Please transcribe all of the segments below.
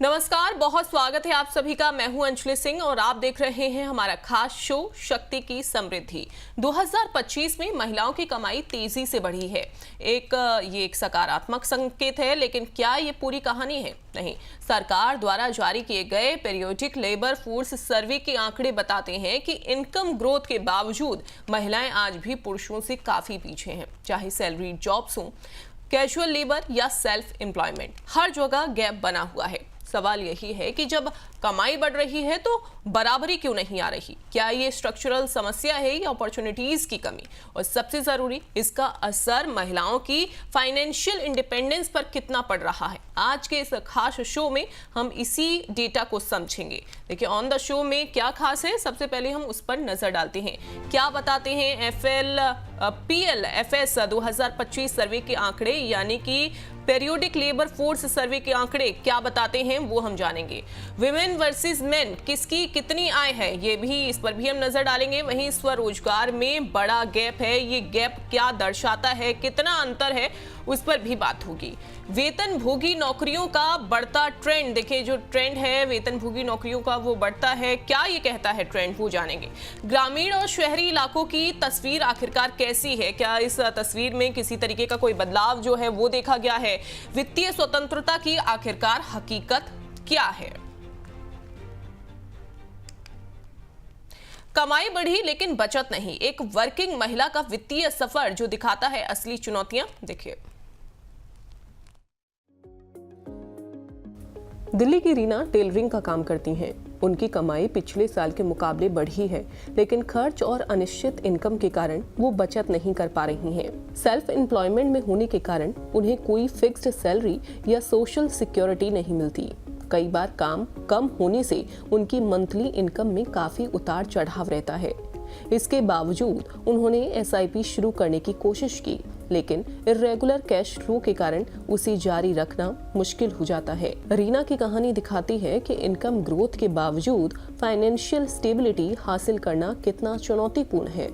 नमस्कार, बहुत स्वागत है आप सभी का। मैं हूं अंजलि सिंह और आप देख रहे हैं हमारा खास शो शक्ति की समृद्धि। 2025 में महिलाओं की कमाई तेजी से बढ़ी है। ये एक सकारात्मक संकेत है, लेकिन क्या ये पूरी कहानी है? नहीं। सरकार द्वारा जारी किए गए पीरियोडिक लेबर फोर्स सर्वे के आंकड़े बताते हैं कि इनकम ग्रोथ के बावजूद महिलाएं आज भी पुरुषों से काफी पीछे हैं। चाहे सैलरी जॉब्स हों, कैजुअल लेबर या सेल्फ एम्प्लॉयमेंट, हर जगह गैप बना हुआ है। सवाल यही है कि जब कमाई बढ़ रही है तो बराबरी क्यों नहीं आ रही? क्या ये स्ट्रक्चरल समस्या है या अपॉर्चुनिटीज की कमी? और सबसे जरूरी, इसका असर महिलाओं की फाइनेंशियल इंडिपेंडेंस पर कितना पड़ रहा है? आज के इस खास शो में हम इसी डेटा को समझेंगे। देखिए, ऑन द शो में क्या खास है, सबसे पहले हम उस पर नजर डालते हैं। क्या बताते हैं PLFS 2025 सर्वे के आंकड़े, यानी कि पीरियोडिक लेबर फोर्स सर्वे के आंकड़े क्या बताते हैं वो हम जानेंगे। विमेन वर्सेस मेन, किसकी कितनी आय है, इस पर भी हम नजर डालेंगे। वहीं स्वरोजगार में बड़ा गैप है, ये गैप क्या दर्शाता है, कितना अंतर है, उस पर भी बात होगी। वेतन भोगी नौकरियों का बढ़ता ट्रेंड, देखिए जो ट्रेंड है वेतन भोगी नौकरियों का वो बढ़ता है, क्या ये कहता है ट्रेंड, वो जानेंगे। ग्रामीण और शहरी इलाकों की तस्वीर आखिरकार कैसी है, क्या इस तस्वीर में किसी तरीके का कोई बदलाव जो है वो देखा गया है? वित्तीय स्वतंत्रता की आखिरकार हकीकत क्या है? कमाई बढ़ी लेकिन बचत नहीं, एक वर्किंग महिला का वित्तीय सफर जो दिखाता है असली चुनौतियां। देखिए, दिल्ली की रीना टेलरिंग का काम करती हैं। उनकी कमाई पिछले साल के मुकाबले बढ़ी है, लेकिन खर्च और अनिश्चित इनकम के कारण वो बचत नहीं कर पा रही हैं। सेल्फ एम्प्लॉयमेंट में होने के कारण उन्हें कोई फिक्स्ड सैलरी या सोशल सिक्योरिटी नहीं मिलती। कई बार काम कम होने से उनकी मंथली इनकम में काफी उतार चढ़ाव रहता है। इसके बावजूद उन्होंने SIP शुरू करने की कोशिश की, लेकिन इर्रेगुलर कैश फ्लो के कारण उसे जारी रखना मुश्किल हो जाता है। रीना की कहानी दिखाती है कि इनकम ग्रोथ के बावजूद फाइनेंशियल स्टेबिलिटी हासिल करना कितना चुनौतीपूर्ण है।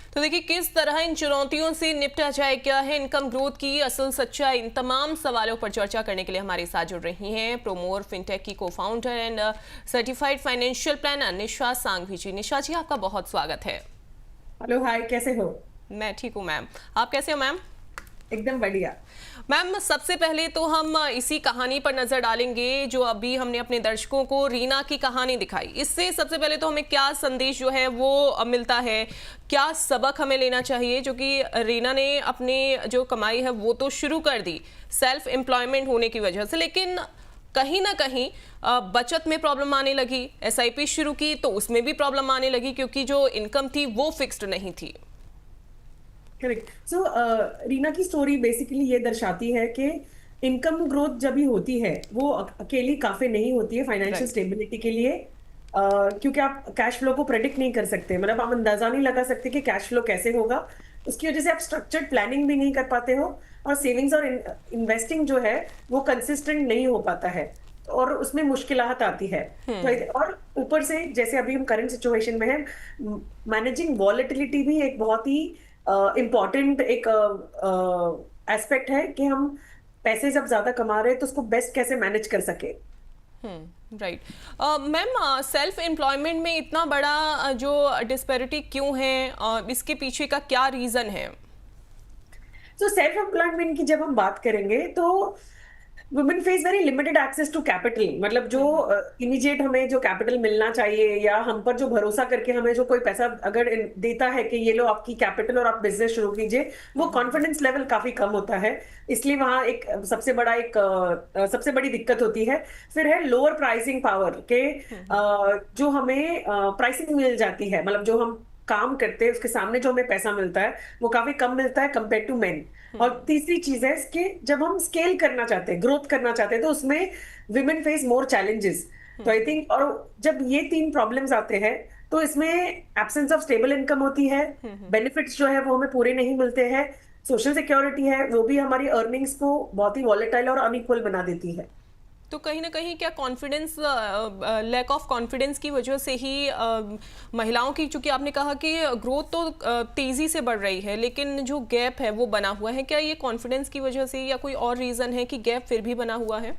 तो देखिए, किस तरह इन चुनौतियों से निपटा जाए, क्या है इनकम ग्रोथ की असल सच्चाई, इन तमाम सवालों पर चर्चा करने के लिए हमारे साथ जुड़ रही हैं प्रोमोर फिनटेक की co founder and certified financial planner Nisha Sanghvi ji. Nisha ji, आपका बहुत स्वागत है। हेलो, हाय, कैसे हो? मैं ठीक हूँ मैम, आप कैसे हो मैम? एकदम बढ़िया मैम। सबसे पहले तो हम इसी कहानी पर नजर डालेंगे जो अभी हमने अपने दर्शकों को रीना की कहानी दिखाई। इससे सबसे पहले तो हमें क्या संदेश जो है वो मिलता है, क्या सबक हमें लेना चाहिए, जो कि रीना ने अपने जो कमाई है वो तो शुरू कर दी सेल्फ एम्प्लॉयमेंट होने की वजह से, लेकिन कहीं ना कहीं बचत में प्रॉब्लम आने लगी। SIP शुरू की तो उसमें भी प्रॉब्लम आने लगी, क्योंकि जो इनकम थी वो फिक्स्ड नहीं थी। करेक्ट। सो रीना की स्टोरी बेसिकली ये दर्शाती है कि इनकम ग्रोथ जब भी होती है वो अकेली काफी नहीं होती है फाइनेंशियल स्टेबिलिटी के लिए, क्योंकि आप कैश फ्लो को प्रेडिक्ट नहीं कर सकते। मतलब आप अंदाजा नहीं लगा सकते कि कैश फ्लो कैसे होगा। उसकी वजह से आप स्ट्रक्चर्ड प्लानिंग भी नहीं कर पाते हो, और सेविंग्स और इन्वेस्टिंग जो है वो कंसिस्टेंट नहीं हो पाता है, और उसमें मुश्किलात आती है। तो और ऊपर से जैसे अभी हम करंट सिचुएशन में हैं, मैनेजिंग वॉलेटिलिटी भी एक बहुत ही इम्पॉर्टेंट एक एस्पेक्ट है कि हम पैसे जब ज्यादा कमा रहे हैं तो उसको बेस्ट कैसे मैनेज कर सके। राइट। मैम, सेल्फ एम्प्लॉयमेंट में इतना बड़ा जो डिस्पैरिटी क्यों है, इसके पीछे का क्या रीजन है? तो सेल्फ एम्प्लॉयमेंट की जब हम बात करेंगे तो women face very limited access to capital. मतलब जो इमीडिएट हमें जो कैपिटल मिलना चाहिए, या हम पर जो भरोसा करके हमें जो कोई पैसा अगर देता है कि ये लो आपकी कैपिटल और आप बिजनेस शुरू कीजिए, वो कॉन्फिडेंस लेवल काफी कम होता है। इसलिए वहां एक सबसे बड़ी दिक्कत होती है। फिर है लोअर प्राइसिंग पावर के, जो हमें प्राइसिंग मिल जाती है, मतलब जो हम काम करते हैं उसके सामने जो हमें पैसा मिलता है वो काफी कम मिलता है कंपेयर टू मेन। और तीसरी चीज है कि जब हम स्केल करना चाहते हैं, ग्रोथ करना चाहते हैं, तो उसमें विमेन फेस मोर चैलेंजेस। तो आई थिंक, और जब ये 3 प्रॉब्लम्स आते हैं तो इसमें एब्सेंस ऑफ स्टेबल इनकम होती है, बेनिफिट्स जो है वो हमें पूरे नहीं मिलते हैं, सोशल सिक्योरिटी है वो भी हमारी अर्निंग्स को बहुत ही वॉलेटाइल और अनइक्वल बना देती है। तो कहीं ना कहीं क्या कॉन्फिडेंस, लैक ऑफ कॉन्फिडेंस की वजह से ही महिलाओं की, चूंकि आपने कहा कि ग्रोथ तो तेजी से बढ़ रही है लेकिन जो गैप है वो बना हुआ है, क्या ये कॉन्फिडेंस की वजह से या कोई और रीजन है कि गैप फिर भी बना हुआ है?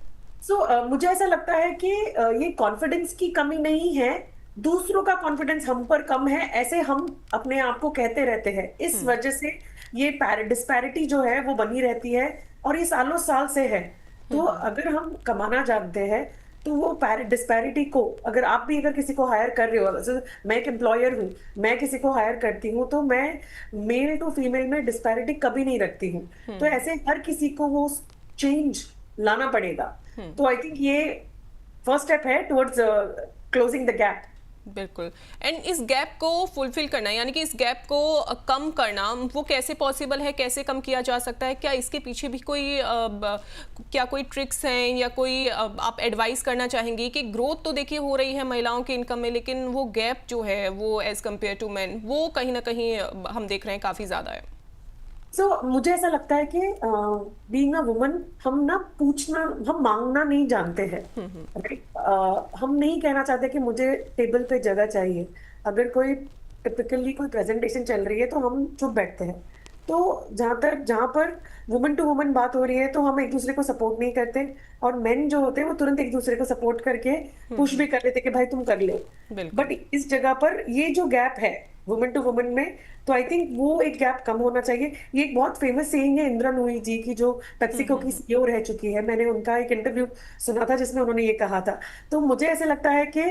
मुझे ऐसा लगता है कि ये कॉन्फिडेंस की कमी नहीं है, दूसरों का कॉन्फिडेंस हम पर कम है, ऐसे हम अपने आप को कहते रहते हैं। इस वजह से ये डिस्पैरिटी जो है वो बनी रहती है, और ये सालों साल से है। तो अगर हम कमाना जानते हैं तो वो डिस्पैरिटी को, अगर किसी को हायर कर रहे हो, मैं एक एम्प्लॉयर हूँ, मैं किसी को हायर करती हूँ, तो मैं मेल टू फीमेल में डिस्पैरिटी कभी नहीं रखती हूँ। तो ऐसे हर किसी को वो चेंज लाना पड़ेगा। तो आई थिंक ये फर्स्ट स्टेप है टुवर्ड्स क्लोजिंग द गैप। बिल्कुल। एंड इस गैप को फुलफिल करना, यानी कि इस गैप को कम करना, वो कैसे पॉसिबल है, कैसे कम किया जा सकता है? क्या इसके पीछे भी क्या कोई ट्रिक्स हैं या कोई आप एडवाइस करना चाहेंगी कि ग्रोथ तो देखिए हो रही है महिलाओं के इनकम में, लेकिन वो गैप जो है वो एज कम्पेयर टू मैन, वो कहीं ना कहीं हम देख रहे हैं काफ़ी ज़्यादा है। मुझे ऐसा लगता है कि बीइंग अ वुमन, हम मांगना नहीं जानते हैं, राइट? हम नहीं कहना चाहते कि मुझे टेबल पे जगह चाहिए। अगर टिपिकली कोई प्रेजेंटेशन चल रही है तो हम चुप बैठते हैं। तो जहां पर वुमन टू वुमन बात हो रही है तो हम एक दूसरे को सपोर्ट नहीं करते, और मेन जो होते हैं वो तुरंत एक दूसरे को सपोर्ट करके पुश भी कर लेते कि भाई तुम कर ले। बट इस जगह पर ये जो गैप है वुमन टू वुमन में, तो आई थिंक वो एक गैप कम होना चाहिए। ये एक बहुत फेमस सेइंग है इंदिरा नूई जी की, जो पेप्सिको की सीईओ रह चुकी है। मैंने उनका एक इंटरव्यू सुना था जिसमें उन्होंने ये कहा था। तो मुझे ऐसा लगता है कि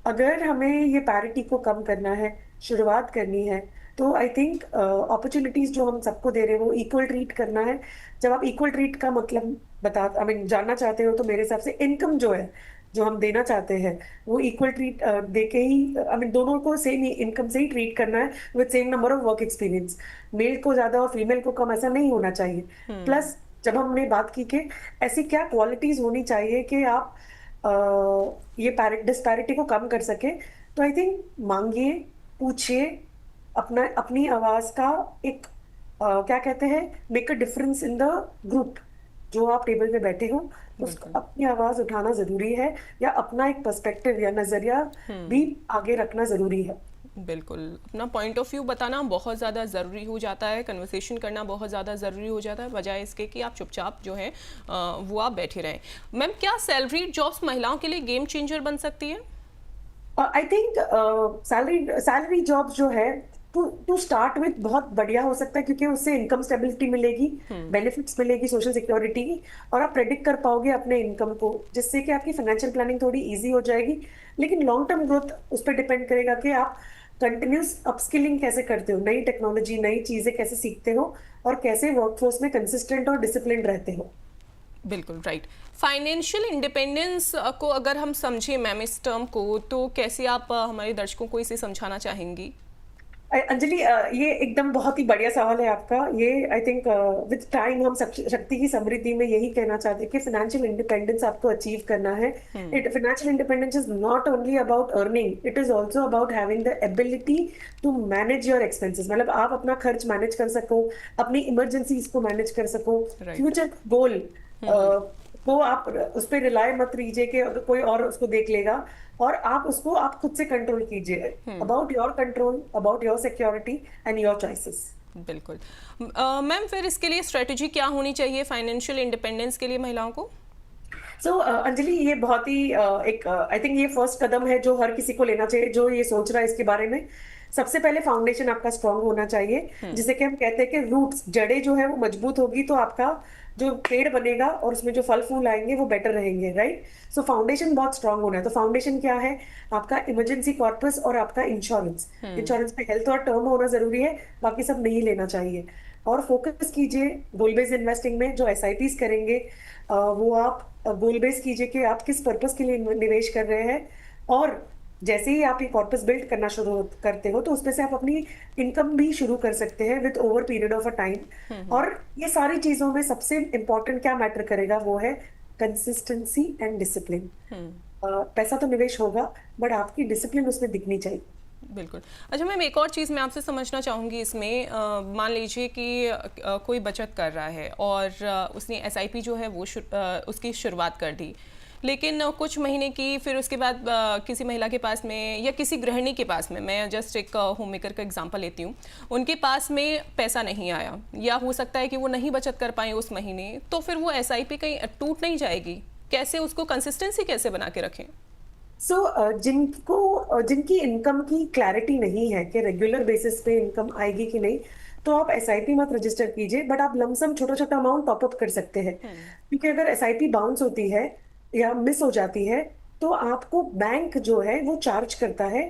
अगर हमें ये पैरिटी को कम करना है, शुरुआत करनी है, तो आई थिंक अपॉर्चुनिटीज जो हम सबको दे रहे हैं वो इक्वल ट्रीट करना है। जब आप इक्वल ट्रीट का मतलब जानना चाहते हो, तो मेरे हिसाब से इनकम जो है, जो हम देना चाहते हैं, वो इक्वल ट्रीट दे के ही, दोनों को सेम इनकम से ही ट्रीट करना है, with same number of work experience. Male को ज्यादा और फीमेल को कम ऐसा नहीं होना चाहिए। प्लस जब हमने बात की कि ऐसी क्या क्वालिटीज होनी चाहिए कि आप ये डिस्पैरिटी को कम कर सके, तो आई थिंक मांगिए, पूछिए, अपनी आवाज का एक क्या कहते हैं, make a difference in the group. जो आप टेबल पे बैठे हो, उसको अपनी आवाज उठाना जरूरी है, या अपना एक पर्सपेक्टिव या नजरिया भी आगे रखना जरूरी है। बिल्कुल, अपना पॉइंट ऑफ व्यू बताना बहुत ज़्यादा ज़रूरी हो जाता है, कन्वर्सेशन करना बहुत ज़्यादा ज़रूरी हो जाता है, बजाय इसके कि आप चुपचाप जो है वो आप बैठे रहें। मैम, क्या सैलरीड जॉब्स महिलाओं के लिए गेम चेंजर बन सकती है? आई थिंक सैलरी जॉब जो है, टू स्टार्ट विथ बहुत बढ़िया हो सकता है, क्योंकि उससे इनकम स्टेबिलिटी मिलेगी, बेनिफिट्स मिलेगी, सोशल सिक्योरिटी की, और आप प्रेडिक्ट कर पाओगे अपने इनकम को, जिससे कि आपकी फाइनेंशियल प्लानिंग थोड़ी इजी हो जाएगी। लेकिन लॉन्ग टर्म ग्रोथ उस पर डिपेंड करेगा कि आप कंटिन्यूस अपस्किलिंग कैसे करते हो, नई टेक्नोलॉजी, नई चीजें कैसे सीखते हो, और कैसे वर्कफोर्स में कंसिस्टेंट और डिसिप्लिन रहते हो। बिल्कुल राइट। फाइनेंशियल इंडिपेंडेंस को अगर हम समझें मैम इस टर्म को, तो कैसे आप हमारे दर्शकों को इसे समझाना चाहेंगी? अंजलि, ये एकदम बहुत ही बढ़िया सवाल है आपका। ये आई थिंक विद टाइम हम शक्ति की समृद्धि में यही कहना चाहते हैं कि फाइनेंशियल इंडिपेंडेंस आपको अचीव करना है। Financial independence is not only about earning, it is also about having the ability to manage your expenses. मतलब आप अपना खर्च मैनेज कर सको, अपनी इमरजेंसीज को मैनेज कर सको, फ्यूचर गोल को आप उस पर रिलाय मत कीजिए कि अगर कोई और उसको देख लेगा, और आप खुद से कंट्रोल कीजिए। About your control, about your security and your choices. बिल्कुल। मैम, फिर इसके लिए स्ट्रेटजी क्या होनी चाहिए फाइनेंशियल इंडिपेंडेंस के लिए महिलाओं को? अंजलि, ये बहुत ही आई थिंक ये फर्स्ट कदम है जो हर किसी को लेना चाहिए, जो ये सोच रहा है इसके बारे में। सबसे पहले फाउंडेशन आपका स्ट्रांग होना चाहिए, जिसे कि हम कहते हैं कि रूट्स, जड़ें जो है वो मजबूत होगी, तो आपका जो पेड़ बनेगा और उसमें जो फल फूल आएंगे वो बेटर रहेंगे, राइट? सो फाउंडेशन बहुत स्ट्रांग होना है। तो फाउंडेशन क्या है? आपका इमरजेंसी कॉर्पस और आपका इंश्योरेंस। इंश्योरेंस में हेल्थ और टर्म होना जरूरी है, बाकी सब नहीं लेना चाहिए। और फोकस कीजिए गोल बेस्ड इन्वेस्टिंग में, जो SIPs करेंगे वो आप गोल बेस्ड कीजिए कि आप किस पर्पस के लिए निवेश कर रहे हैं। और जैसे ही आप ये कॉर्पस बिल्ड करना शुरू करते हो, तो उसमें से आप अपनी इनकम भी शुरू कर सकते हैं with over period of a time. और ये सारी चीजों में सबसे इंपॉर्टेंट क्या मैटर करेगा, वो है कंसिस्टेंसी एंड डिसिप्लिन। पैसा तो निवेश होगा, बट आपकी डिसिप्लिन उसमें दिखनी चाहिए। बिल्कुल। अच्छा मैम, एक और चीज़ मैं आपसे समझना चाहूँगी इसमें, मान लीजिए कि कोई बचत कर रहा है और उसने SIP जो है वो उसकी शुरुआत कर दी, लेकिन कुछ महीने की, फिर उसके बाद किसी महिला के पास में या किसी गृहिणी के पास में, मैं जस्ट एक होम मेकर का एग्जांपल लेती हूँ, उनके पास में पैसा नहीं आया या हो सकता है कि वो नहीं बचत कर पाए उस महीने, तो फिर वो एसआईपी कहीं टूट नहीं जाएगी? कैसे उसको कंसिस्टेंसी कैसे बना के रखें? जिनकी इनकम की क्लैरिटी नहीं है कि रेगुलर बेसिस पे इनकम आएगी कि नहीं, तो आप एसआईपी मत रजिस्टर कीजिए, बट आप लमसम छोटा छोटा अमाउंट टॉपअप कर सकते हैं। क्योंकि अगर एसआईपी बाउंस होती है या मिस हो जाती है, तो आपको बैंक जो है वो चार्ज करता है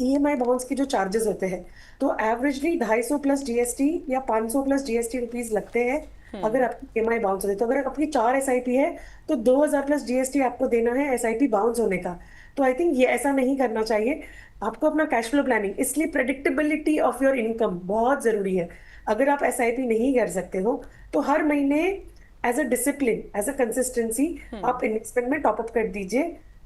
ईएमआई बाउंस के जो चार्जेस होते हैं। तो एवरेजली 250 प्लस जीएसटी या 500 प्लस जीएसटी रुपीज लगते हैं अगर आपकी ईएमआई बाउंस होती है। तो अगर आपकी 4 एसआईपी है तो 2000 प्लस जीएसटी आपको देना है एसआईपी बाउंस होने का। तो आई थिंक ये ऐसा नहीं करना चाहिए। आपको अपना कैश फ्लो प्लानिंग, इसलिए प्रेडिक्टेबिलिटी ऑफ योर इनकम बहुत जरूरी है। अगर आप एसआईपी नहीं कर सकते हो तो हर महीने as a discipline, as a consistency आप इन्वेस्टमेंट में टॉपअप कर दीजिए।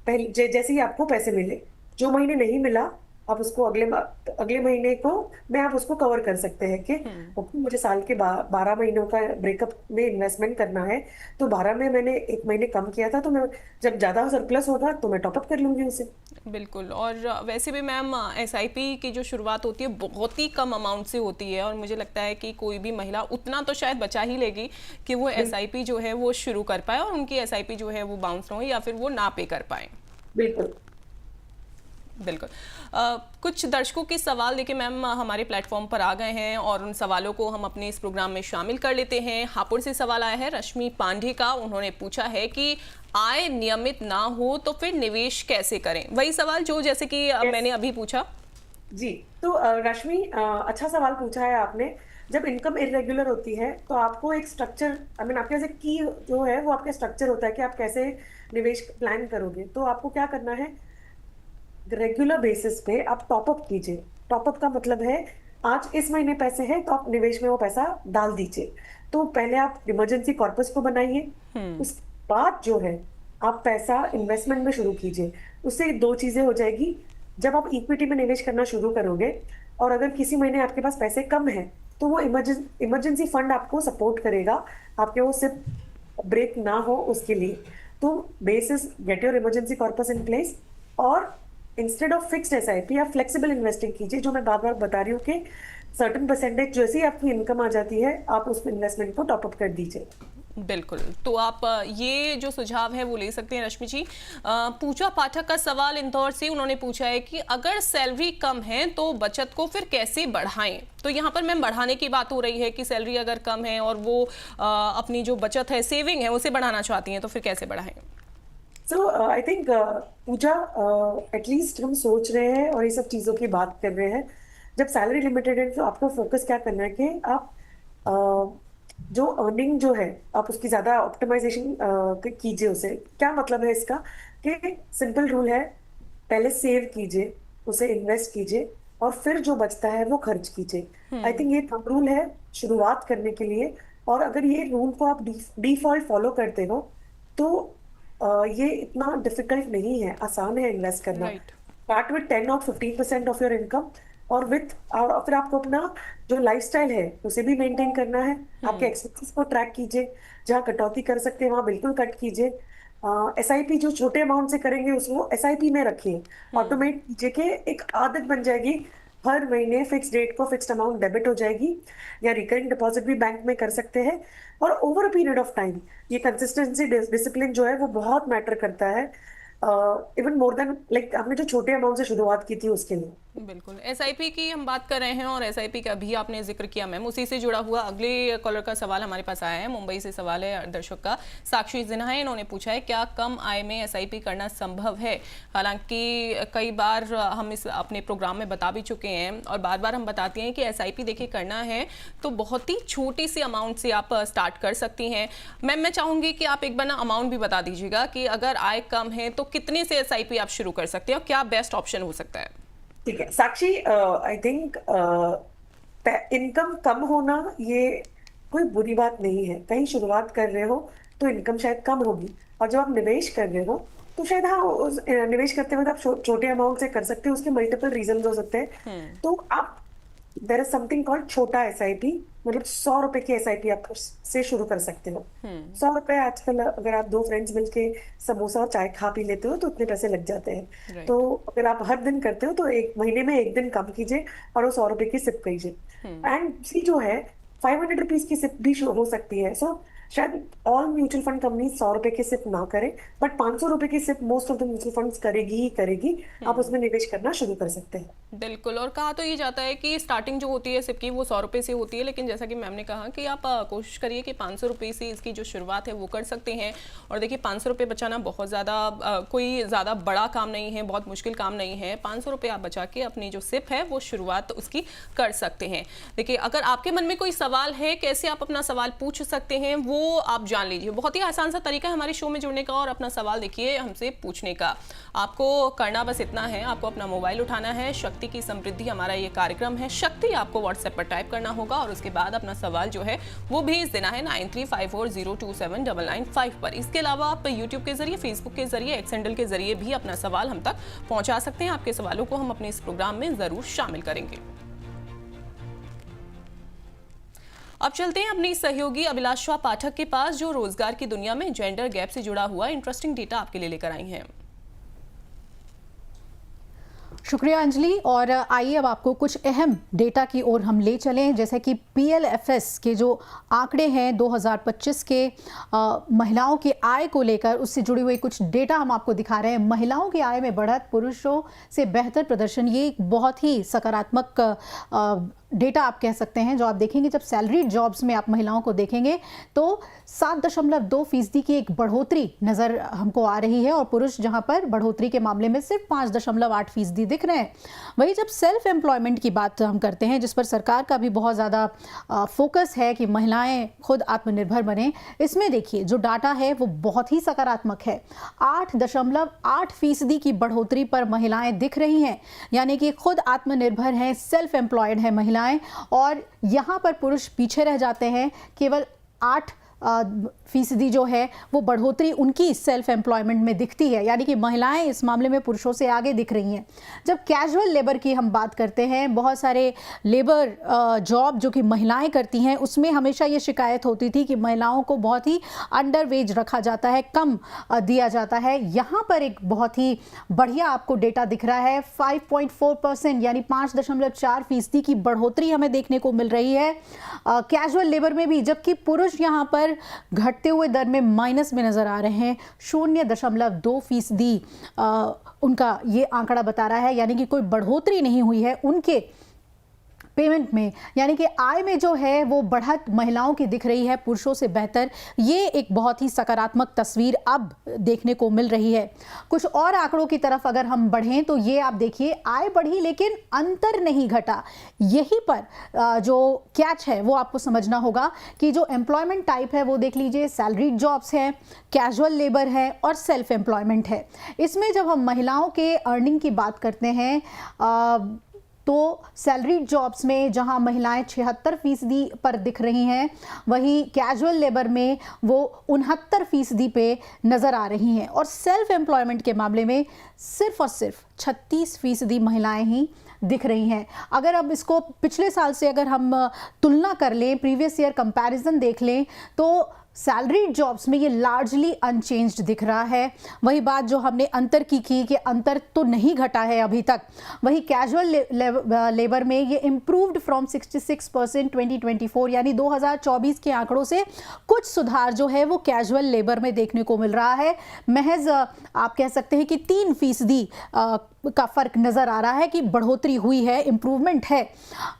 पहले जैसे ही आपको पैसे मिले, जो महीने नहीं मिला आप उसको अगले महीने को में आप उसको कवर कर सकते हैं कि ओके, मुझे साल के 12 महीनों का ब्रेकअप में इन्वेस्टमेंट करना है, तो 12 में मैंने एक महीने कम किया था, तो मैं जब ज्यादा सरप्लस होगा तो मैं टॉपअप कर लूंगी उसे। बिल्कुल। और वैसे भी मैम, एसआईपी की जो शुरुआत होती है बहुत ही कम अमाउंट से होती है, और मुझे लगता है कि कोई भी महिला उतना तो शायद बचा ही लेगी कि वो एसआईपी जो है वो शुरू कर पाए और उनकी एसआईपी जो है वो बाउंस ना हो या फिर वो ना पे कर पाए। बिल्कुल बिल्कुल। कुछ दर्शकों के सवाल देखिए मैम हमारे प्लेटफॉर्म पर आ गए हैं और उन सवालों को हम अपने इस प्रोग्राम में शामिल कर लेते हैं। हापुड़ से सवाल आया है रश्मि पांडे का। उन्होंने पूछा है कि आय नियमित ना हो तो फिर निवेश कैसे करें? वही सवाल जो जैसे कि मैंने अभी पूछा। जी। तो रश्मि, अच्छा सवाल पूछा है आपने। जब इनकम इरेगुलर होती है तो आपको एक स्ट्रक्चर, आई मीन आपके जैसे की जो है वो आपका स्ट्रक्चर होता है कि आप कैसे निवेश प्लान करोगे। तो आपको क्या करना है, रेगुलर बेसिस पे आप टॉपअप कीजिए। टॉपअप का मतलब है आज इस महीने पैसे हैं तो आप निवेश में वो पैसा डाल दीजिए। तो पहले आप इमरजेंसी कॉर्पस को बनाइए, उसके बाद जो है आप पैसा इन्वेस्टमेंट में शुरू कीजिए। उससे दो चीजें हो जाएगी। जब आप इक्विटी में निवेश करना शुरू करोगे और अगर किसी महीने आपके पास पैसे कम हैं तो वो इमरजेंसी फंड आपको सपोर्ट करेगा, आपके वो सिर्फ ब्रेक ना हो उसके लिए। तो basis get your emergency corpus in place, और इंस्टेड ऑफ फिक्स्ड एसआईपी आप फ्लेक्सिबल इन्वेस्टिंग कीजिए। जो मैं बार बार बता रही हूँ कि सर्टेन परसेंटेज जैसे ही आपकी इनकम आ जाती है आप उस इन्वेस्टमेंट को टॉपअप कर दीजिए। बिल्कुल। तो आप ये जो सुझाव है वो ले सकते हैं रश्मि जी। पूजा पाठक का सवाल इंदौर से, उन्होंने पूछा है कि अगर सैलरी कम है तो बचत को फिर कैसे बढ़ाएं? तो यहाँ पर मैम बढ़ाने की बात हो रही है कि सैलरी अगर कम है और वो अपनी जो बचत है, सेविंग है, उसे बढ़ाना चाहती हैं, तो फिर कैसे बढ़ाएं? सो आई थिंक पूजा, एटलीस्ट हम सोच रहे हैं और ये सब चीज़ों की बात कर रहे हैं। जब सैलरी लिमिटेड है तो आपको फोकस क्या करना है कि आप जो अर्निंग जो है आप उसकी ज़्यादा ऑप्टिमाइजेशन कीजिए। उसे क्या मतलब है इसका कि सिंपल रूल है, पहले सेव कीजिए, उसे इन्वेस्ट कीजिए और फिर जो बचता है वो खर्च कीजिए। आई थिंक ये थंब रूल है शुरुआत करने के लिए। और अगर ये रूल को आप डिफॉल्ट फॉलो करते हो तो ये इतना डिफिकल्ट नहीं है, आसान है इन्वेस्ट करना। स्टार्ट विद 10 और 15% ऑफ योर इनकम, और फिर आपको अपना जो लाइफस्टाइल है उसे भी मेंटेन करना है। आपके एक्सपेंसेस को ट्रैक कीजिए, जहाँ कटौती कर सकते हैं वहां बिल्कुल कट कीजिए। एसआईपी जो छोटे अमाउंट से करेंगे उसको एसआईपी में रखिए, ऑटोमेट कीजिए कि एक आदत बन जाएगी। हर महीने फिक्स डेट को फिक्स्ड अमाउंट डेबिट हो जाएगी, या रिकरिंग डिपॉजिट भी बैंक में कर सकते हैं। और over a period of time ये कंसिस्टेंसी, डिसिप्लिन जो है वो बहुत मैटर करता है, इवन मोर देन लाइक आपने जो छोटे अमाउंट से शुरुआत की थी उसके लिए। बिल्कुल। एसआईपी की हम बात कर रहे हैं और एसआईपी का भी आपने जिक्र किया मैम, उसी से जुड़ा हुआ अगले कॉलर का सवाल हमारे पास आया है। मुंबई से सवाल है दर्शक का, साक्षी सिन्हा है। इन्होंने पूछा है क्या कम आय में एसआईपी करना संभव है? हालांकि कई बार हम इस अपने प्रोग्राम में बता भी चुके हैं और बार बार हम बताते हैं कि एसआईपी देखिए करना है तो बहुत ही छोटी सी अमाउंट से आप स्टार्ट कर सकती हैं। मैम मैं चाहूंगी कि आप एक बार ना अमाउंट भी बता दीजिएगा कि अगर आय कम है तो कितने से एसआईपी आप शुरू कर सकते हैं और क्या बेस्ट ऑप्शन हो सकता है? ठीक है साक्षी, आई थिंक इनकम कम होना ये कोई बुरी बात नहीं है। कहीं शुरुआत कर रहे हो तो इनकम शायद कम होगी, और जब आप निवेश कर रहे हो तो शायद हाँ निवेश करते वक्त आप छोटे अमाउंट से कर सकते हो। उसके मल्टीपल रीजन हो सकते हैं। तो आप देयर इज समथिंग कॉल्ड छोटा एसआईपी, मतलब 100 रुपए की एसआईपी आप से शुरू कर सकते हो। 100 रुपए आजकल अगर आप 2 फ्रेंड्स मिलके समोसा और चाय खा पी लेते हो तो उतने पैसे लग जाते हैं। राइट। तो अगर आप हर दिन करते हो तो एक महीने में एक दिन कम कीजिए और वो 100 रुपए की सिप कीजिए। एंड सी जो है 500 रुपीज की सिप भी हो सकती है। सो शायद ऑल म्यूचुअल फंड कंपनी 100 रुपए की सिप ना करे, बट 500 रुपए की SIP most of the mutual funds करेगी ही करेगी। आप उसमें निवेश करना शुरू कर सकते हैं। बिल्कुल। और कहा तो ये जाता है कि स्टार्टिंग जो होती है सिप की वो 100 रुपये से होती है, लेकिन जैसा कि मैम ने कहा कि आप कोशिश करिए कि 500 रुपये से इसकी जो शुरुआत है वो कर सकते हैं। और देखिए 500 रुपये बचाना बहुत ज़्यादा कोई ज़्यादा बड़ा काम नहीं है, बहुत मुश्किल काम नहीं है। 500 रुपये आप बचा के अपनी जो सिप है वो शुरुआत उसकी कर सकते हैं। देखिए अगर आपके मन में कोई सवाल है, कैसे आप अपना सवाल पूछ सकते हैं वो आप जान लीजिए। बहुत ही आसान सा तरीका है हमारे शो में जुड़ने का और अपना सवाल देखिए हमसे पूछने का। आपको करना बस इतना है, आपको अपना मोबाइल उठाना है, शक्ति की समृद्धि हमारा ये कार्यक्रम है, शक्ति आपको व्हाट्सएप पर टाइप करना होगा और उसके बाद अपना सवाल जो है वो भेज देना है 9354027995 पर। इसके अलावा आप यूट्यूब के जरिए, फेसबुक के जरिए, एक्स हैंडल के जरिए भी अपना सवाल हम तक पहुंचा सकते हैं। आपके सवालों को हम अपने इस प्रोग्राम में जरूर शामिल करेंगे। अब चलते हैं अपनी सहयोगी अभिलाषा पाठक के पास, जो रोजगार की दुनिया में जेंडर गैप से जुड़ा हुआ इंटरेस्टिंग डेटा आपके लिए लेकर आई हैं। शुक्रिया अंजलि। और आइए अब आपको कुछ अहम डेटा की ओर हम ले चलें, जैसे कि PLFS के जो आंकड़े हैं 2025 के महिलाओं की आय को लेकर, उससे जुड़ी हुई कुछ डेटा हम आपको दिखा रहे हैं। महिलाओं की आय में बढ़त, पुरुषों से बेहतर प्रदर्शन, ये एक बहुत ही सकारात्मक डेटा आप कह सकते हैं। जो आप देखेंगे जब सैलरीड जॉब्स में आप महिलाओं को देखेंगे तो 7.2% की एक बढ़ोतरी नज़र हमको आ रही है, और पुरुष जहां पर बढ़ोतरी के मामले में सिर्फ 5.8% दिख रहे हैं। वही जब सेल्फ एम्प्लॉयमेंट की बात हम करते हैं, जिस पर सरकार का भी बहुत ज़्यादा फोकस है कि महिलाएं खुद आत्मनिर्भर बने, इसमें देखिए जो डाटा है वो बहुत ही सकारात्मक है। 8.8% की बढ़ोतरी पर महिलाएं दिख रही हैं, यानी कि खुद आत्मनिर्भर हैं, सेल्फ एम्प्लॉयड है महिलाएं। और यहाँ पर पुरुष पीछे रह जाते हैं, केवल 8% जो है वो बढ़ोतरी उनकी सेल्फ एम्प्लॉयमेंट में दिखती है, यानी कि महिलाएं इस मामले में पुरुषों से आगे दिख रही हैं। जब कैजुअल लेबर की हम बात करते हैं, बहुत सारे लेबर जॉब जो कि महिलाएं करती हैं, उसमें हमेशा ये शिकायत होती थी कि महिलाओं को बहुत ही अंडर वेज रखा जाता है, कम दिया जाता है। यहाँ पर एक बहुत ही बढ़िया आपको डेटा दिख रहा है, 5.4% यानी 5.4% की बढ़ोतरी हमें देखने को मिल रही है कैजुअल लेबर में भी, जबकि पुरुष यहाँ पर घटते हुए दर में माइनस में नजर आ रहे हैं। 0.2% उनका ये आंकड़ा बता रहा है, यानी कि कोई बढ़ोतरी नहीं हुई है उनके पेमेंट में, यानी कि आय में जो है वो बढ़त महिलाओं की दिख रही है पुरुषों से बेहतर। ये एक बहुत ही सकारात्मक तस्वीर अब देखने को मिल रही है। कुछ और आंकड़ों की तरफ अगर हम बढ़ें तो ये आप देखिए, आय बढ़ी लेकिन अंतर नहीं घटा। यही पर जो कैच है वो आपको समझना होगा कि जो एम्प्लॉयमेंट टाइप है वो देख लीजिए, सैलरीड जॉब्स है, कैजुअल लेबर है और सेल्फ एम्प्लॉयमेंट है। इसमें जब हम महिलाओं के अर्निंग की बात करते हैं तो सैलरीड जॉब्स में जहां महिलाएं 76% पर दिख रही हैं, वहीं कैजुअल लेबर में वो 69% पे नज़र आ रही हैं, और सेल्फ एम्प्लॉयमेंट के मामले में सिर्फ और सिर्फ 36% महिलाएं ही दिख रही हैं। अगर अब इसको पिछले साल से अगर हम तुलना कर लें, प्रीवियस ईयर कंपैरिजन देख लें, तो सैलरीड जॉब्स में ये लार्जली अनचेंज्ड दिख रहा है। वही बात जो हमने अंतर की कि अंतर तो नहीं घटा है अभी तक। वही कैजुअल लेबर में ये इम्प्रूव्ड फ्रॉम 66% 2024 यानी 2024 के आंकड़ों से कुछ सुधार जो है वो कैजुअल लेबर में देखने को मिल रहा है। महज आप कह सकते हैं कि 3% का फर्क नजर आ रहा है कि बढ़ोतरी हुई है, इंप्रूवमेंट है।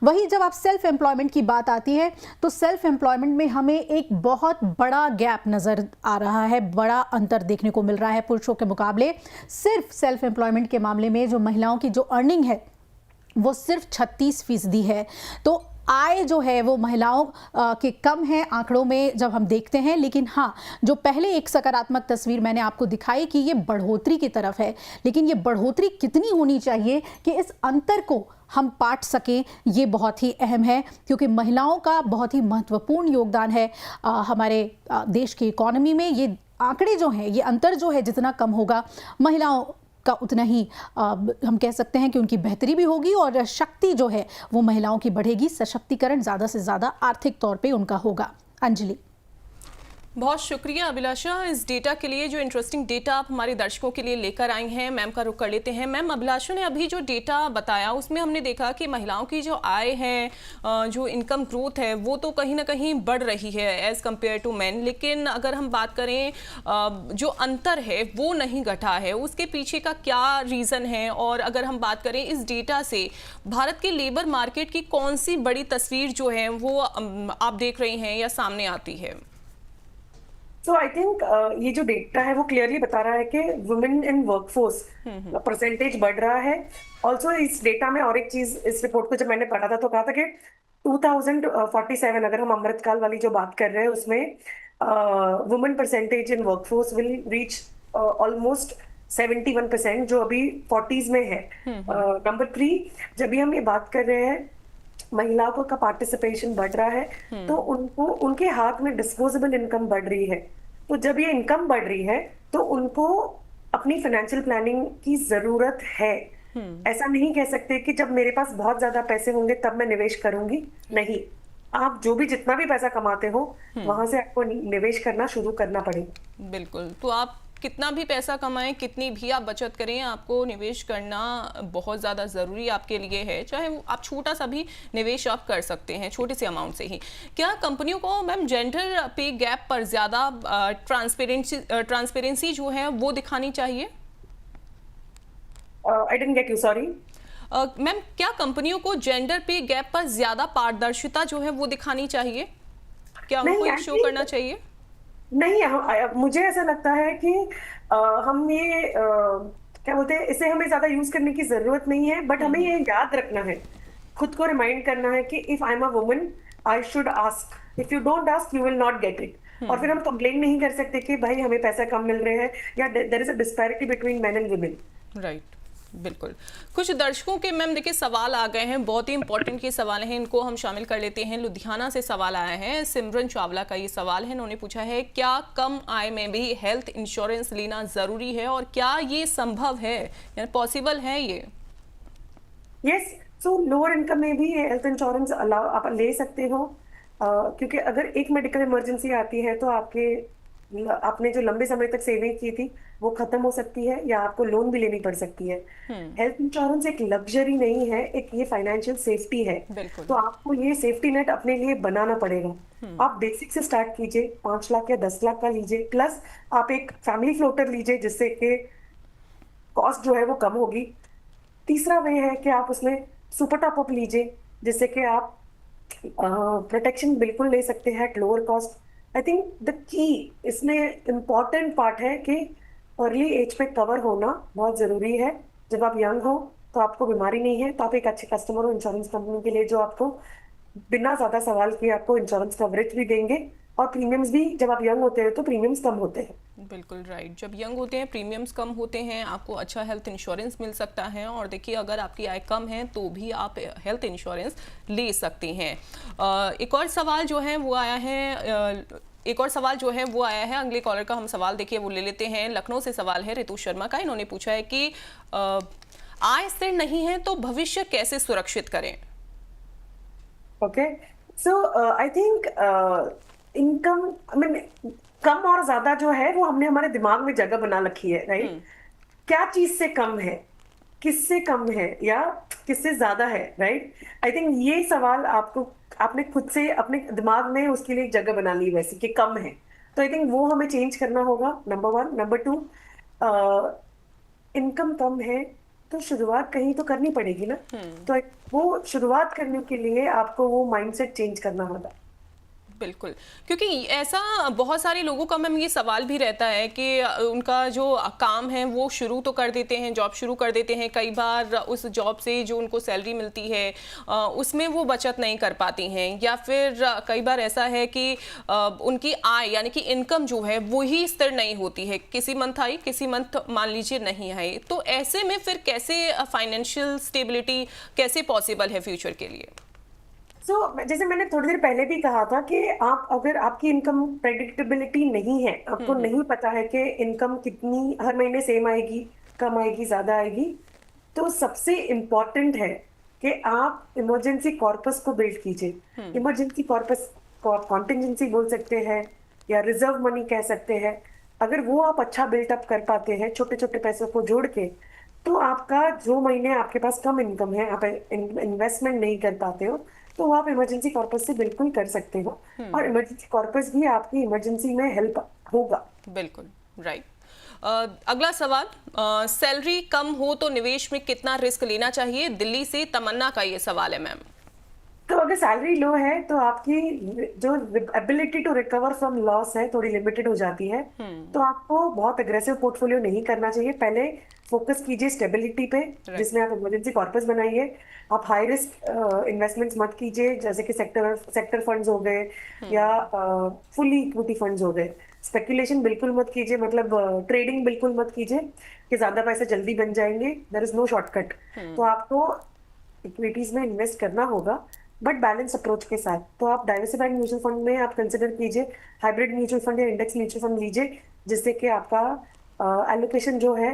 वही जब आप सेल्फ एम्प्लॉयमेंट की बात आती है तो सेल्फ एम्प्लॉयमेंट में हमें एक बहुत बड़ा गैप नजर आ रहा है, बड़ा अंतर देखने को मिल रहा है पुरुषों के मुकाबले। सिर्फ सेल्फ एम्प्लॉयमेंट के मामले में जो महिलाओं की जो अर्निंग है वो सिर्फ 36% है। तो आय जो है वो महिलाओं के कम है आंकड़ों में जब हम देखते हैं, लेकिन हाँ, जो पहले एक सकारात्मक तस्वीर मैंने आपको दिखाई कि ये बढ़ोतरी की तरफ है, लेकिन ये बढ़ोतरी कितनी होनी चाहिए कि इस अंतर को हम पाट सकें, ये बहुत ही अहम है, क्योंकि महिलाओं का बहुत ही महत्वपूर्ण योगदान है हमारे देश की इकोनॉमी में। ये आंकड़े जो हैं, ये अंतर जो है जितना कम होगा, महिलाओं का उतना ही हम कह सकते हैं कि उनकी बेहतरी भी होगी और शक्ति जो है वो महिलाओं की बढ़ेगी, सशक्तिकरण ज़्यादा से ज़्यादा आर्थिक तौर पे उनका होगा। अंजलि, बहुत शुक्रिया अभिलाषा इस डेटा के लिए, जो इंटरेस्टिंग डेटा आप हमारे दर्शकों के लिए लेकर आई हैं। मैम का रुख कर लेते हैं। मैम, अभिलाषा ने अभी जो डेटा बताया उसमें हमने देखा कि महिलाओं की जो आय है, जो इनकम ग्रोथ है, वो तो कहीं ना कहीं बढ़ रही है एज कम्पेयर टू मैन, लेकिन अगर हम बात करें जो अंतर है वो नहीं घटा है। उसके पीछे का क्या रीज़न है? और अगर हम बात करें इस डेटा से भारत के लेबर मार्केट की कौन सी बड़ी तस्वीर जो है वो आप देख रही हैं या सामने आती है? सो आई थिंक ये जो डेटा है वो क्लियरली बता रहा है कि वुमेन इन वर्कफोर्स परसेंटेज बढ़ रहा है। ऑल्सो इस डेटा में और एक चीज, इस रिपोर्ट को जब मैंने पढ़ा था तो कहा था कि 2047, अगर हम अमृतकाल वाली जो बात कर रहे हैं उसमें women percentage in workforce will reach almost 71%, जो अभी 40s में है। नंबर 3, जब भी हम ये बात कर रहे हैं महिलाओं का पार्टिसिपेशन बढ़ रहा है तो उनको, उनके हाथ में डिस्पोजेबल इनकम बढ़ रही है। तो जब ये इनकम बढ़ रही है तो उनको अपनी फाइनेंशियल प्लानिंग की जरूरत है। ऐसा नहीं कह सकते कि जब मेरे पास बहुत ज्यादा पैसे होंगे तब मैं निवेश करूंगी, नहीं। आप जो भी जितना भी पैसा कमाते हो वहां से आपको निवेश करना शुरू करना पड़ेगा। बिल्कुल। तो आप कितना भी पैसा कमाएं, कितनी भी आप बचत करें, आपको निवेश करना बहुत ज़्यादा ज़रूरी आपके लिए है। चाहे आप छोटा सा भी निवेश आप कर सकते हैं, छोटे से अमाउंट से ही। क्या कंपनियों को मैम जेंडर पे गैप पर ज़्यादा ट्रांसपेरेंसी जो है वो दिखानी चाहिए? I didn't get you, sorry. Ma'am, क्या कंपनियों को जेंडर पे गैप पर ज़्यादा पारदर्शिता जो है वो दिखानी चाहिए? क्या उनको शो करना चाहिए? नहीं, मुझे ऐसा लगता है कि हम ये क्या बोलते हैं, इसे हमें ज्यादा यूज करने की जरूरत नहीं है, बट हमें ये याद रखना है, खुद को रिमाइंड करना है कि if I am a woman I should ask, if you don't ask you will not get it. और फिर हम कंप्लेन नहीं कर सकते कि भाई हमें पैसा कम मिल रहे हैं या there is a disparity between men and women. Right, बिल्कुल। कुछ दर्शकों के मैम देखिए सवाल आ गए हैं, बहुत ही इंपॉर्टेंट के सवाल हैं, इनको हम शामिल कर लेते हैं। लुधियाना से सवाल आया है, सिमरन चावला का ये सवाल है। इन्होंने पूछा है, क्या कम आय में भी हेल्थ इंश्योरेंस लेना जरूरी है और क्या ये संभव है, यानी पॉसिबल है ये? यस, सो लोअर इनकम में भी हेल्थ इंश्योरेंस आप ले सकते हो, क्योंकि अगर एक मेडिकल इमरजेंसी आती है तो आपने जो लंबे समय तक सेविंग की थी वो खत्म हो सकती है या आपको लोन भी लेनी पड़ सकती है। हेल्थ इंश्योरेंस एक लग्जरी नहीं है, एक ये फाइनेंशियल सेफ्टी है। तो आपको ये सेफ्टी नेट अपने लिए बनाना पड़ेगा। आप बेसिक से स्टार्ट कीजिए, 5 लाख या 10 लाख का लीजिए, प्लस आप एक फैमिली फ्लोटर लीजिए जिससे कि कॉस्ट जो है वो कम होगी। तीसरा वे है कि आप उसमें सुपर टॉप अप लीजिए जिससे कि आप प्रोटेक्शन बिल्कुल ले सकते हैं at lower cost. I think the key इसमें इम्पॉर्टेंट पार्ट है कि अर्ली एज पे कवर होना बहुत जरूरी है। जब आप यंग हो तो आपको बीमारी नहीं है तो आप एक अच्छे कस्टमर हो इंश्योरेंस कंपनी के लिए, जो आपको बिना ज्यादा सवाल किए आपको इंश्योरेंस कवरेज भी देंगे और प्रीमियम्स भी, जब आप यंग होते हैं तो प्रीमियम्स कम होते हैं। बिल्कुल राइट, जब यंग होते हैं प्रीमियम्स कम होते हैं, आपको अच्छा हेल्थ इंश्योरेंस मिल सकता है। और देखिए अगर आपकी आय कम है तो भी आप हेल्थ इंश्योरेंस ले सकती हैं। एक और सवाल जो है वो आया है, अगले कॉलर का हम सवाल देखिए वो ले लेते हैं। लखनऊ से सवाल है रितु शर्मा का। इन्होंने पूछा है कि आय स्थिर नहीं है तो भविष्य कैसे सुरक्षित करें? Okay, so I think income, I mean कम और ज्यादा जो है वो हमने हमारे दिमाग में जगह बना रखी है, राइट? क्या चीज से कम है, किससे कम है या किससे ज्यादा है, राइट? आई थिंक ये सवाल आपने खुद से अपने दिमाग में उसके लिए एक जगह बना ली वैसे कि कम है, तो आई थिंक वो हमें चेंज करना होगा, नंबर 1। नंबर 2, इनकम कम है तो शुरुआत कहीं तो करनी पड़ेगी ना। तो वो शुरुआत करने के लिए आपको वो माइंडसेट चेंज करना होगा। बिल्कुल, क्योंकि ऐसा बहुत सारे लोगों का मैम ये सवाल भी रहता है कि उनका जो काम है वो शुरू तो कर देते हैं, जॉब शुरू कर देते हैं, कई बार उस जॉब से जो उनको सैलरी मिलती है उसमें वो बचत नहीं कर पाती हैं, या फिर कई बार ऐसा है कि उनकी आय यानी कि इनकम जो है वो ही स्थिर नहीं होती है, किसी मंथ आई किसी मंथ मान लीजिए नहीं आई। तो ऐसे में फिर कैसे फाइनेंशियल स्टेबिलिटी कैसे पॉसिबल है फ्यूचर के लिए? जैसे मैंने थोड़ी देर पहले भी कहा था कि आप, अगर आपकी इनकम प्रेडिक्टेबिलिटी नहीं है, आपको नहीं पता है कि इनकम कितनी हर महीने सेम आएगी, कम आएगी, ज्यादा आएगी। तो सबसे इम्पोर्टेंट है कि आप इमरजेंसी कॉर्पस को बिल्ड कीजिए। इमरजेंसी कॉर्पस कॉन्टिजेंसी बोल सकते हैं या रिजर्व मनी कह सकते हैं। अगर वो आप अच्छा बिल्टअप कर पाते हैं छोटे छोटे पैसों को जोड़ के, तो आपका जो महीने आपके पास कम इनकम है, आप इन्वेस्टमेंट नहीं कर पाते हो, तो वो आप इमरजेंसी कॉर्पस से बिल्कुल कर सकते हो। और इमरजेंसी कॉर्पस भी आपकी इमरजेंसी में हेल्प होगा। बिल्कुल राइट। अगला सवाल, सैलरी कम हो तो निवेश में कितना रिस्क लेना चाहिए? दिल्ली से तमन्ना का ये सवाल है मैम। तो अगर सैलरी लो है तो आपकी जो ability to recover from loss है थोड़ी लिमिटेड हो जाती है। तो आपको बहुत अग्रेसिव पोर्टफोलियो नहीं करना चाहिए। पहले फोकस कीजिए स्टेबिलिटी पे, जिसमें आप इमरजेंसी कॉर्पस बनाइए। आप हाई रिस्क इन्वेस्टमेंट्स मत कीजिए, जैसे कि सेक्टर फंड्स हो गए या फुली इक्विटी फंड्स हो गए। स्पेकुलेशन बिल्कुल मत कीजिए, मतलब ट्रेडिंग बिल्कुल मत कीजिए कि ज्यादा पैसे जल्दी बन जाएंगे। There is no shortcut. तो आपको इक्विटीज में इन्वेस्ट करना होगा, बट बैलेंस अप्रोच के साथ। तो आप डाइवर्सिफाइड म्यूचुअल फंड में आप कंसिडर कीजिए हाइब्रिड म्यूचुअल फंड या इंडेक्स म्यूचुअल फंड लीजिए, जिससे कि आपका एलोकेशन जो है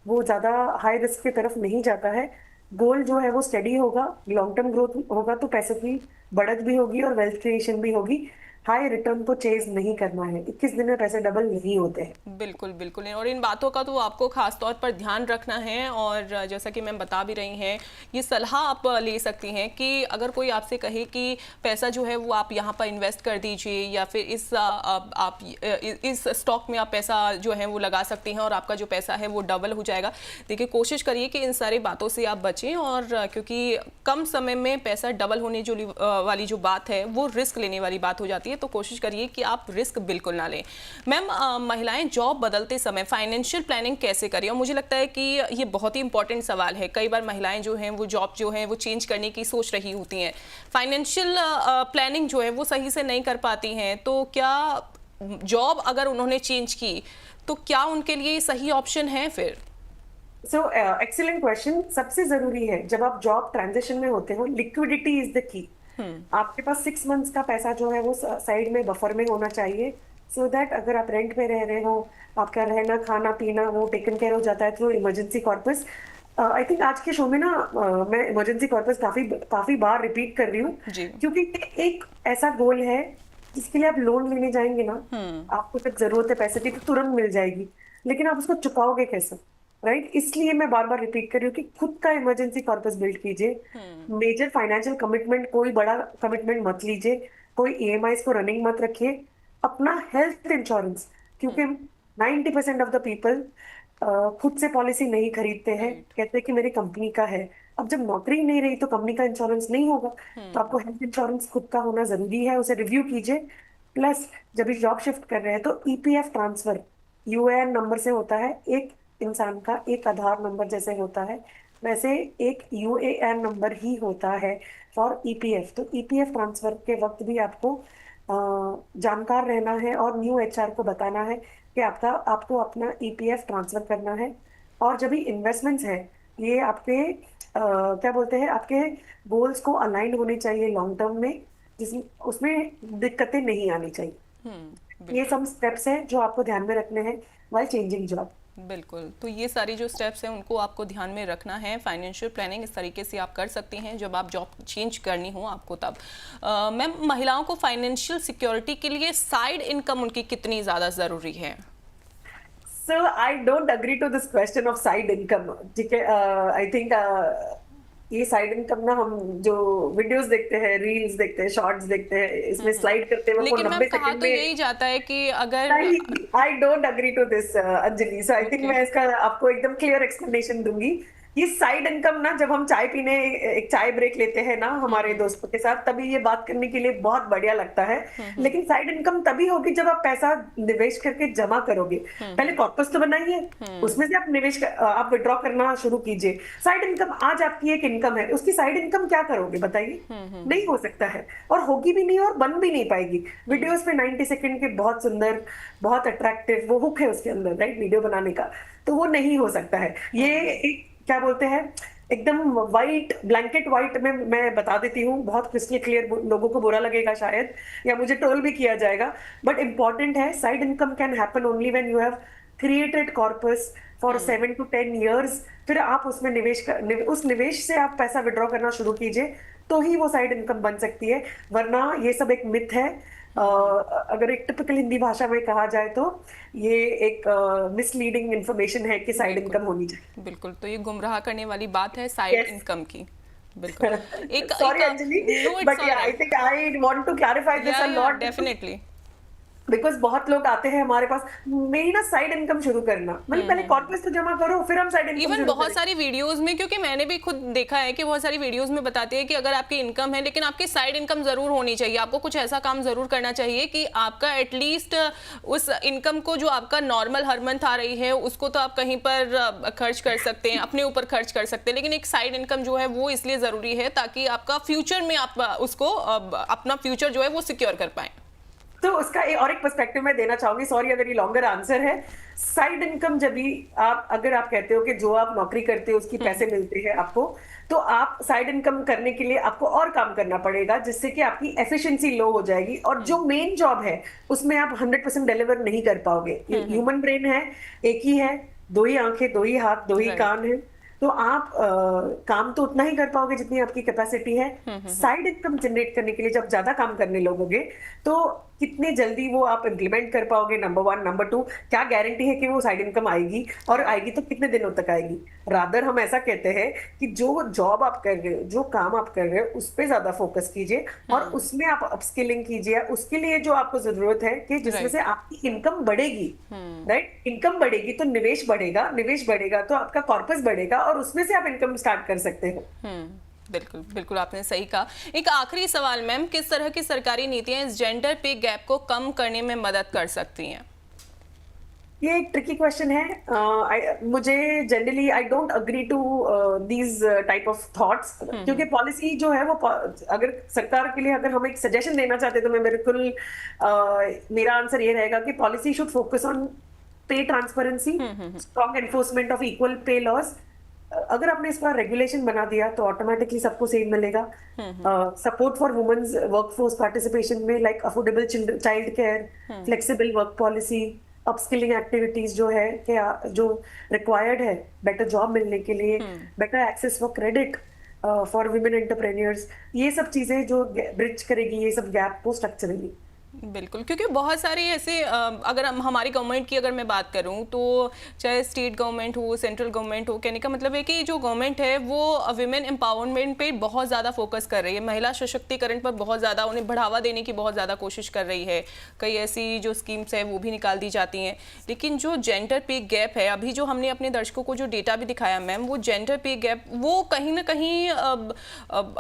वो ज्यादा हाई रिस्क की तरफ नहीं जाता है। गोल जो है वो स्टडी होगा, लॉन्ग टर्म ग्रोथ होगा, तो पैसे की बढ़त भी होगी और वेल्थ क्रिएशन भी होगी। हाई रिटर्न को चेज नहीं करना है। 21 दिन में पैसे डबल नहीं होते हैं। बिल्कुल बिल्कुल, और इन बातों का तो आपको खास तौर पर ध्यान रखना है। और जैसा कि मैम बता भी रही हैं, ये सलाह आप ले सकती हैं कि अगर कोई आपसे कहे कि पैसा जो है वो आप यहाँ पर इन्वेस्ट कर दीजिए, या फिर इस स्टॉक में आप पैसा जो है वो लगा सकती हैं और आपका जो पैसा है वो डबल हो जाएगा। देखिए, कोशिश करिए कि इन सारी बातों से आप बचें, और क्योंकि कम समय में पैसा डबल होने वाली जो बात है वो रिस्क लेने वाली बात हो जाती है। तो कोशिश करिए कि आप रिस्क बिल्कुल ना लें। मैम, महिलाएं जॉब बदलते समय फाइनेंशियल प्लानिंग कैसे करें? और मुझे लगता है कि ये बहुत ही इंपॉर्टेंट सवाल है। कई बार महिलाएं जो हैं वो जॉब जो है वो चेंज करने की सोच रही होती हैं, फाइनेंशियल प्लानिंग जो है वो सही से नहीं कर पाती हैं। तो क्या जॉब अगर उन्होंने चेंज की तो क्या उनके लिए सही ऑप्शन है फिर? Excellent question. सबसे जरूरी है जब आप जॉब ट्रांजिशन में होते हो, लिक्विडिटी इज द की। आपके पास 6 मंथ्स का पैसा जो है वो साइड में बफर में होना चाहिए, सो दैट अगर आप रेंट पे रह रहे हो, आपका रहना खाना पीना वो टेकन केयर हो जाता है through emergency corpus. I think आज के शो में ना मैं इमरजेंसी कॉर्पस काफी बार रिपीट कर रही हूँ, क्योंकि एक ऐसा गोल है जिसके लिए आप लोन लेने जाएंगे ना, आपको जब जरूरत है पैसे की तो तुरंत मिल जाएगी, लेकिन आप उसको चुकाओगे कैसे, राइट? इसलिए मैं बार बार रिपीट कर रही हूँ कि खुद का इमरजेंसी कॉर्पस बिल्ड कीजिए। मेजर फाइनेंशियल कमिटमेंट, कोई बड़ा कमिटमेंट मत लीजिए, कोई ईएमआईज को रनिंग मत रखिए। अपना हेल्थ इंश्योरेंस, क्योंकि 90% ऑफ द पीपल खुद से पॉलिसी नहीं खरीदते हैं, कहते हैं कि मेरी कंपनी का है। अब जब नौकरी नहीं रही तो कंपनी का इंश्योरेंस नहीं होगा, तो आपको हेल्थ इंश्योरेंस खुद का होना जरूरी है, उसे रिव्यू कीजिए। प्लस जब भी जॉब शिफ्ट कर रहे हैं तो ईपीएफ ट्रांसफर यूएएन नंबर से होता है। एक इंसान का एक आधार नंबर जैसे होता है, वैसे एक यूएएन नंबर ही होता है फॉर ईपीएफ। तो ईपीएफ ट्रांसफर के वक्त भी आपको जानकार रहना है और न्यू एचआर को बताना है कि आपको अपना ईपीएफ ट्रांसफर करना है। और जब भी इन्वेस्टमेंट्स है, ये आपके क्या बोलते हैं, आपके गोल्स को अलाइन होने चाहिए लॉन्ग टर्म में, जिसमें उसमें दिक्कतें नहीं आनी चाहिए। ये सब स्टेप्स हैं जो आपको ध्यान में रखने हैं व्हाइल चेंजिंग जॉब। बिल्कुल, तो ये सारी जो स्टेप्स हैं उनको आपको ध्यान में रखना है। फाइनेंशियल प्लानिंग इस तरीके से आप कर सकती हैं जब आप जॉब चेंज करनी हो आपको तब। मैम, महिलाओं को फाइनेंशियल सिक्योरिटी के लिए साइड इनकम उनकी कितनी ज़्यादा ज़रूरी है? So I don't agree to this question of side income. ठीक है, I think ये साइड इनकम ना, हम जो वीडियोस देखते हैं, रील्स देखते हैं, शॉर्ट्स देखते हैं, इसमें स्लाइड करते हैं, लेकिन मैम कहा तो यही जाता है कि अगर I don't agree to this Anjali. So I think मैं इसका आपको एकदम क्लियर एक्सप्लेनेशन दूंगी। ये साइड इनकम ना, जब हम चाय पीने एक चाय ब्रेक लेते हैं ना हमारे दोस्तों के साथ, तभी ये बात करने के लिए बहुत बढ़िया लगता है। लेकिन साइड इनकम तभी होगी जब आप पैसा निवेश करके जमा करोगे। पहले कॉर्पस तो बनाइए, उसमें से आप आप विड्रॉ करना शुरू कीजिए। साइड इनकम आज आपकी एक इनकम है, उसकी साइड इनकम क्या करोगे बताइए? नहीं हो सकता है, और होगी भी नहीं, और बन भी नहीं पाएगी। वीडियोस पे 90 सेकंड के बहुत सुंदर, बहुत अट्रैक्टिव वो हुक है उसके अंदर, राइट, वीडियो बनाने का, तो वो नहीं हो सकता है। ये एक क्या बोलते हैं, एकदम वाइट ब्लैंकेट वाइट में मैं बता देती हूँ, बहुत क्रिस्टल क्लियर, लोगों को बुरा लगेगा शायद, या मुझे ट्रोल भी किया जाएगा, बट इंपॉर्टेंट है। Side income can happen only when you have created corpus for 7 to 10 years, फिर आप उसमें उस निवेश से आप पैसा विड्रॉ करना शुरू कीजिए, तो ही वो साइड इनकम बन सकती है। वरना ये सब एक मिथ है। अगर एक टिपिकल हिंदी भाषा में कहा जाए तो ये एक मिसलीडिंग इंफॉर्मेशन है कि साइड इनकम होनी चाहिए। बिल्कुल, तो ये गुमराह करने वाली बात है साइड Yes. इनकम की। बिल्कुल। Sorry Anjali, No, it's but yeah, all I right. think I want to clarify this a lot. Definitely. Because बहुत लोग आते हैं हमारे पास, मेरी ना साइड इनकम शुरू करना, मतलब पहले कॉर्पस तो जमा करो फिर हम साइड इनकम इवन शुरू बहुत करें। सारी वीडियोस में, क्योंकि मैंने भी खुद देखा है कि बहुत सारी वीडियोस में बताते हैं कि अगर आपकी इनकम है लेकिन आपकी साइड इनकम जरूर होनी चाहिए, आपको कुछ ऐसा काम जरूर करना चाहिए कि आपका एटलीस्ट उस इनकम को जो आपका नॉर्मल हर मंथ आ रही है उसको तो आप कहीं पर खर्च कर सकते हैं, अपने ऊपर खर्च कर सकते हैं, लेकिन एक साइड इनकम जो है वो इसलिए जरूरी है ताकि आपका फ्यूचर में आप उसको अपना फ्यूचर जो है वो सिक्योर कर पाए। तो उसका और एक पर्सपेक्टिव मैं देना चाहूंगी, सॉरी अगर ये लॉन्गर आंसर है। साइड इनकम जब भी अगर आप कहते हो कि जो आप नौकरी करते हो उसकी पैसे मिलते हैं आपको, तो आप साइड इनकम करने के लिए आपको और काम करना पड़ेगा, जिससे कि आपकी एफिशिएंसी लो हो जाएगी और जो मेन जॉब है उसमें आप 100% डिलीवर नहीं कर पाओगे। ह्यूमन ब्रेन है, एक ही है, 2 ही आंखें, 2 ही हाथ, 2 ही कान है, तो आप काम तो उतना ही कर पाओगे जितनी आपकी कैपेसिटी है। साइड इनकम जनरेट करने के लिए जब ज्यादा काम करने लगोगे तो कितने जल्दी वो आप इम्प्लीमेंट कर पाओगे, नंबर 1। नंबर 2, क्या गारंटी है कि वो साइड इनकम आएगी, और आएगी तो कितने दिनों तक आएगी। रादर हम ऐसा कहते हैं कि जो जॉब आप कर रहे हो, जो काम आप कर रहे हो, उस पर ज्यादा फोकस कीजिए और उसमें आप अपस्किलिंग कीजिए। उसके लिए जो आपको जरूरत है कि जिसमें से आपकी इनकम बढ़ेगी, राइट, इनकम बढ़ेगी तो निवेश बढ़ेगा, निवेश बढ़ेगा तो आपका कॉर्पस बढ़ेगा और उसमें से आप इनकम स्टार्ट कर सकते हो। बिल्कुल बिल्कुल, आपने सही कहा। एक आखिरी सवाल मैम, किस तरह की सरकारी नीतियां इस जेंडर पे गैप को कम करने में मदद कर सकती हैं? ये एक ट्रिकी क्वेश्चन है। मुझे generally I don't agree to these type of thoughts, क्योंकि पॉलिसी जो है वो अगर सरकार के लिए अगर हम एक सजेशन देना चाहते तो मैं बिल्कुल मेरा आंसर ये रहेगा कि policy should focus on pay transparency, strong enforcement of equal pay laws. अगर आपने इसका रेगुलेशन बना दिया तो ऑटोमेटिकली सबको सेम मिलेगा। Support for womens workforce participation में, like affordable child care, flexible work policy, upskilling activities जो है कि जो रिक्वायर्ड है बेटर जॉब मिलने के लिए, better access for credit for women entrepreneurs, ये सब चीजें जो ब्रिज करेगी ये सब गैप को स्ट्रक्चरली। बिल्कुल, क्योंकि बहुत सारे ऐसे अगर हमारी गवर्नमेंट की अगर मैं बात करूं तो चाहे स्टेट गवर्नमेंट हो, सेंट्रल गवर्नमेंट हो, कहने का मतलब है कि जो गवर्नमेंट है वो विमेन एम्पावरमेंट पे बहुत ज़्यादा फोकस कर रही है, महिला सशक्तिकरण पर बहुत ज़्यादा उन्हें बढ़ावा देने की बहुत ज़्यादा कोशिश कर रही है। कई ऐसी जो स्कीम्स है वो भी निकाल दी जाती हैं, लेकिन जो जेंडर पे गैप है, अभी जो हमने अपने दर्शकों को जो डेटा भी दिखाया मैम, वो जेंडर पे गैप वो कहीं ना कहीं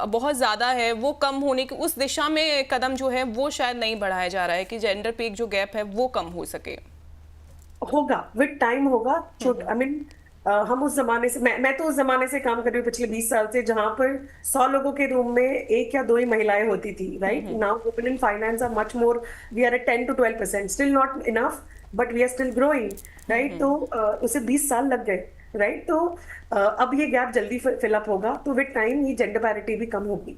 बहुत ज़्यादा है, वो कम होने की उस दिशा में कदम जो है वो शायद नहीं बढ़ाया जा रहा है कि जेंडर पे जो गैप है वो कम हो सके। होगा, विद टाइम होगा। आई मीन हम उस जमाने से, मैं तो उस जमाने से काम कर रही हूँ पिछले 20 साल से, जहां पर 100 लोगों के रूम में 1 या 2 ही महिलाएं होती थी, right. Now women in finance are much more, we are at 10 to 12%, still not enough but we are still growing, right. तो उसे 20 साल लग गए, राइट। तो अब ये गैप जल्दी फिलअप होगा, तो विद टाइम ये जेंडर पैरिटी भी कम होगी।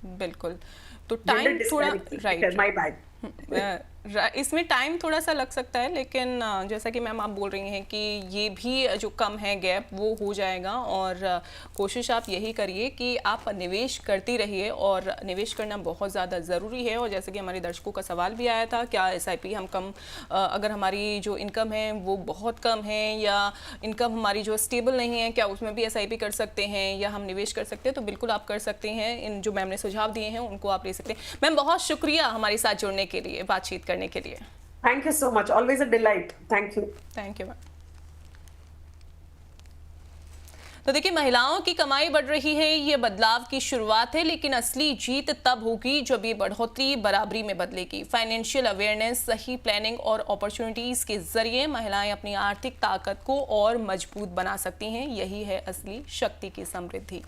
बिल्कुल, तो टाइम थोड़ा, राइट, माय बैड, इसमें टाइम थोड़ा सा लग सकता है, लेकिन जैसा कि मैम आप बोल रही हैं कि ये भी जो कम है गैप वो हो जाएगा, और कोशिश आप यही करिए कि आप निवेश करती रहिए, और निवेश करना बहुत ज़्यादा ज़रूरी है। और जैसे कि हमारे दर्शकों का सवाल भी आया था, क्या SIP हम कम, अगर हमारी जो इनकम है वो बहुत कम है या इनकम हमारी जो स्टेबल नहीं है, क्या उसमें भी SIP कर सकते हैं या हम निवेश कर सकते हैं? तो बिल्कुल आप कर सकते हैं, इन जो मैम ने सुझाव दिए हैं उनको आप ले सकते हैं। मैम बहुत शुक्रिया हमारे साथ जुड़ने के लिए, बातचीत करने के लिए। Thank you so much, always a delight. Thank you. Thank you ma'am. तो देखिए, महिलाओं की कमाई बढ़ रही है, ये बदलाव की शुरुआत है, लेकिन असली जीत तब होगी जब ये बढ़ोतरी बराबरी में बदलेगी। फाइनेंशियल अवेयरनेस, सही प्लानिंग और अपॉर्चुनिटीज के जरिए महिलाएं अपनी आर्थिक ताकत को और मजबूत बना सकती हैं। यही है असली शक्ति की समृद्धि।